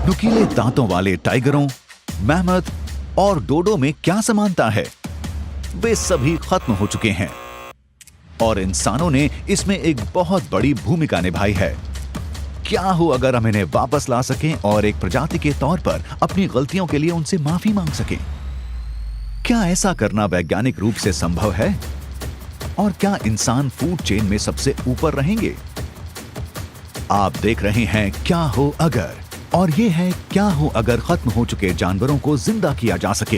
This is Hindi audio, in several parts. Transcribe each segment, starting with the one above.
नुकीले दांतों वाले टाइगरों, मैमथ और डोडो में क्या समानता है? वे सभी खत्म हो चुके हैं और इंसानों ने इसमें एक बहुत बड़ी भूमिका निभाई है। क्या हो अगर हम इन्हें वापस ला सकें और एक प्रजाति के तौर पर अपनी गलतियों के लिए उनसे माफी मांग सकें? क्या ऐसा करना वैज्ञानिक रूप से संभव है? और क्या इंसान फूड चेन में सबसे ऊपर रहेंगे? आप देख रहे हैं क्या हो अगर, और ये है क्या हो अगर खत्म हो चुके जानवरों को जिंदा किया जा सके।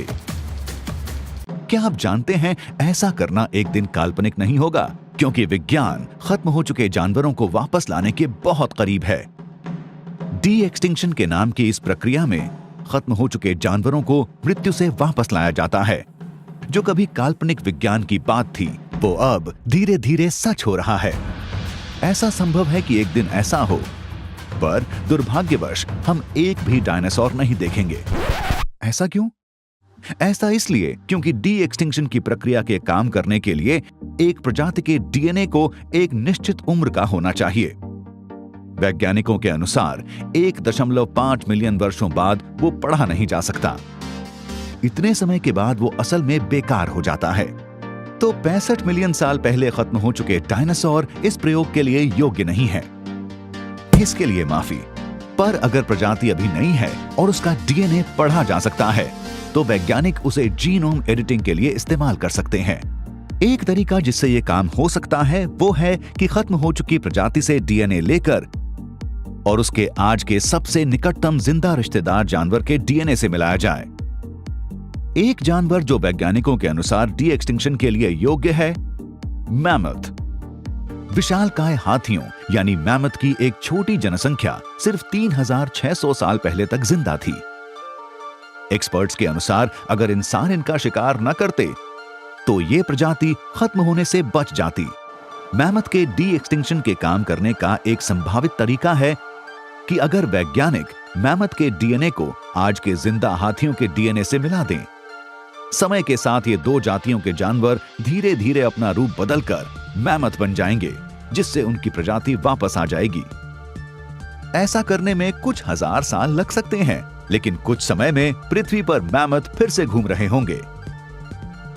क्या आप जानते हैं ऐसा करना एक दिन काल्पनिक नहीं होगा, क्योंकि विज्ञान खत्म हो चुके जानवरों को वापस लाने के बहुत करीब है। डी एक्सटिंक्शन के नाम की इस प्रक्रिया में खत्म हो चुके जानवरों को मृत्यु से वापस लाया जाता है। जो कभी काल्पनिक विज्ञान की बात थी, वो अब धीरे धीरे सच हो रहा है। ऐसा संभव है कि एक दिन ऐसा हो, पर दुर्भाग्यवश हम एक भी डायनासोर नहीं देखेंगे। ऐसा क्यों? ऐसा इसलिए क्योंकि डी एक्सटिंक्शन की प्रक्रिया के काम करने के लिए एक प्रजाति के डीएनए को एक निश्चित उम्र का होना चाहिए। वैज्ञानिकों के अनुसार 1.5 मिलियन वर्षों बाद वो पढ़ा नहीं जा सकता। इतने समय के बाद वो असल में बेकार हो जाता है। तो 65 मिलियन साल पहले खत्म हो चुके डायनासोर इस प्रयोग के लिए योग्य नहीं है। इसके लिए माफी। पर अगर प्रजाति अभी नई है और उसका डीएनए पढ़ा जा सकता है, तो वैज्ञानिक उसे जीनोम एडिटिंग के लिए इस्तेमाल कर सकते हैं। एक तरीका जिससे यह काम हो सकता है वो है कि खत्म हो चुकी प्रजाति से डीएनए लेकर और उसके आज के सबसे निकटतम जिंदा रिश्तेदार जानवर के डीएनए से मिलाया जाए। एक जानवर जो वैज्ञानिकों के अनुसार डी एक्सटिंक्शन के लिए योग्य है, मैमथ। विशालकाय हाथियों यानी मैमथ की एक छोटी जनसंख्या सिर्फ 3600 साल पहले तक जिंदा थी। एक्सपर्ट्स के अनुसार अगर इंसान इनका शिकार न करते तो ये प्रजाति खत्म होने से बच जाती। मैमथ के डी एक्सटिंक्शन के काम करने का एक संभावित तरीका है कि अगर वैज्ञानिक मैमथ के डीएनए को आज के जिंदा हाथियों के डीएनए से मिला दें। समय के साथ ये दो जातियों के जानवर धीरे धीरे अपना रूप बदलकर मैमथ बन जाएंगे, जिससे उनकी प्रजाति वापस आ जाएगी। ऐसा करने में कुछ हजार साल लग सकते हैं, लेकिन कुछ समय में पृथ्वी पर मैमथ फिर से घूम रहे होंगे।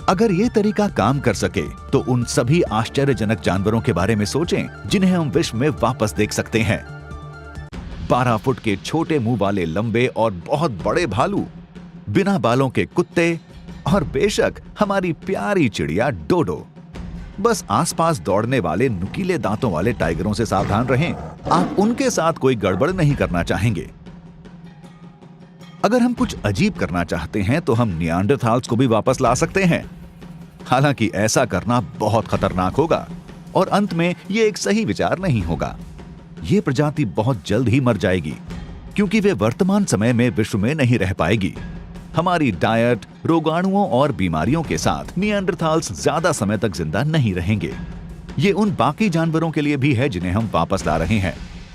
अगर ये तरीका काम कर सके तो उन सभी आश्चर्यजनक जानवरों के बारे में सोचें जिन्हें हम विश्व में वापस देख सकते हैं। 12 फुट के छोटे मुंह वाले लंबे और बहुत बड़े भालू, बिना बालों के कुत्ते और बेशक हमारी प्यारी चिड़िया डोडो। बस आसपास दौड़ने वाले नुकीले दांतों वाले टाइगरों से सावधान रहें। आप उनके साथ कोई गड़बड़ नहीं करना चाहेंगे। अगर हम कुछ अजीब करना चाहते हैं तो हम नियांडरथाल्स को भी वापस ला सकते हैं। हालांकि ऐसा करना बहुत खतरनाक होगा और अंत में यह एक सही विचार नहीं होगा। यह प्रजाति बहुत जल्द ही मर जाएगी, क्योंकि वे वर्तमान समय में विश्व में नहीं रह पाएगी। हमारी डाइट, रोगाणुओं और बीमारियों के साथ नियांडरथाल्स ज्यादा समय तक जिंदा नहीं रहेंगे। ये उन बाकी जानवरों के लिए भी है जिन्हें हम वापस ला रहे हैं।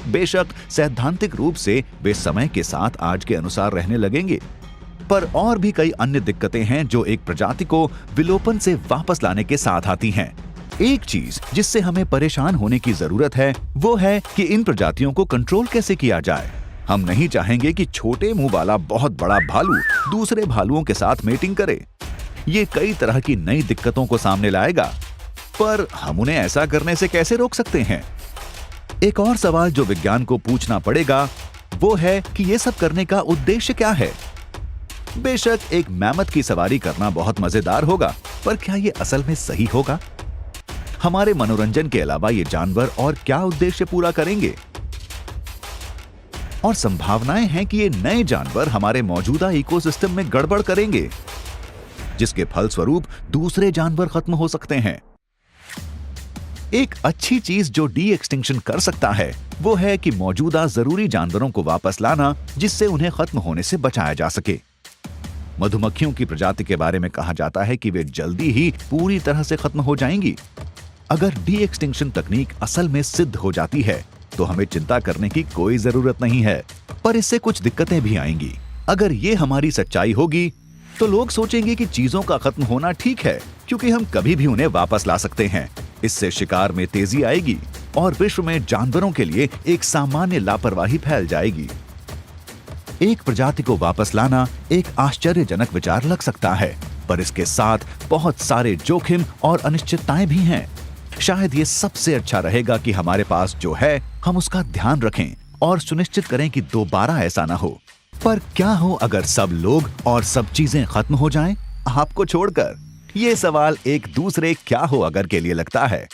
बेशक सैद्धांतिक रूप से वे समय के साथ आज के अनुसार रहने लगेंगे, पर और भी कई अन्य दिक्कतें हैं जो एक प्रजाति को विलोपन से वापस लाने के साथ आती हैं। एक चीज जिससे हमें परेशान होने की जरूरत है वो है कि इन प्रजातियों को कंट्रोल कैसे किया जाए। हम नहीं चाहेंगे कि छोटे मुंह वाला बहुत बड़ा भालू दूसरे भालुओं के साथ मेटिंग करे। ये कई तरह की नई दिक्कतों को सामने लाएगा, पर हम उन्हें ऐसा करने से कैसे रोक सकते हैं? एक और सवाल जो विज्ञान को पूछना पड़ेगा वो है कि ये सब करने का उद्देश्य क्या है। बेशक एक मैमथ की सवारी करना बहुत मजेदार होगा, पर क्या ये असल में सही होगा? हमारे मनोरंजन के अलावा ये जानवर और क्या उद्देश्य पूरा करेंगे? और संभावनाएं हैं कि ये नए जानवर हमारे मौजूदा इकोसिस्टम में गड़बड़ करेंगे, जिसके फलस्वरूप दूसरे जानवर खत्म हो सकते हैं। एक अच्छी चीज जो डी एक्सटिंक्शन कर सकता है वो है कि मौजूदा जरूरी जानवरों को वापस लाना, जिससे उन्हें खत्म होने से बचाया जा सके। मधुमक्खियों की प्रजाति के बारे में कहा जाता है कि वे जल्दी ही पूरी तरह से खत्म हो जाएंगी। अगर डी एक्सटिंक्शन तकनीक असल में सिद्ध हो जाती है तो हमें चिंता करने की कोई जरूरत नहीं है, पर इससे कुछ दिक्कतें भी आएंगी। अगर ये हमारी सच्चाई होगी तो लोग सोचेंगे कि चीजों का खत्म होना ठीक है, क्योंकि हम कभी भी उन्हें वापस ला सकते हैं। इससे शिकार में तेजी आएगी और विश्व में जानवरों के लिए एक सामान्य लापरवाही फैल जाएगी। एक प्रजाति को वापस लाना एक आश्चर्यजनक विचार लग सकता है, पर इसके साथ बहुत सारे जोखिम और अनिश्चितताएं भी हैं। शायद ये सबसे अच्छा रहेगा कि हमारे पास जो है हम उसका ध्यान रखें और सुनिश्चित करें कि दोबारा ऐसा ना हो। पर क्या हो अगर सब लोग और सब चीजें खत्म हो जाएं, आपको छोड़कर? ये सवाल एक दूसरे क्या हो अगर के लिए लगता है।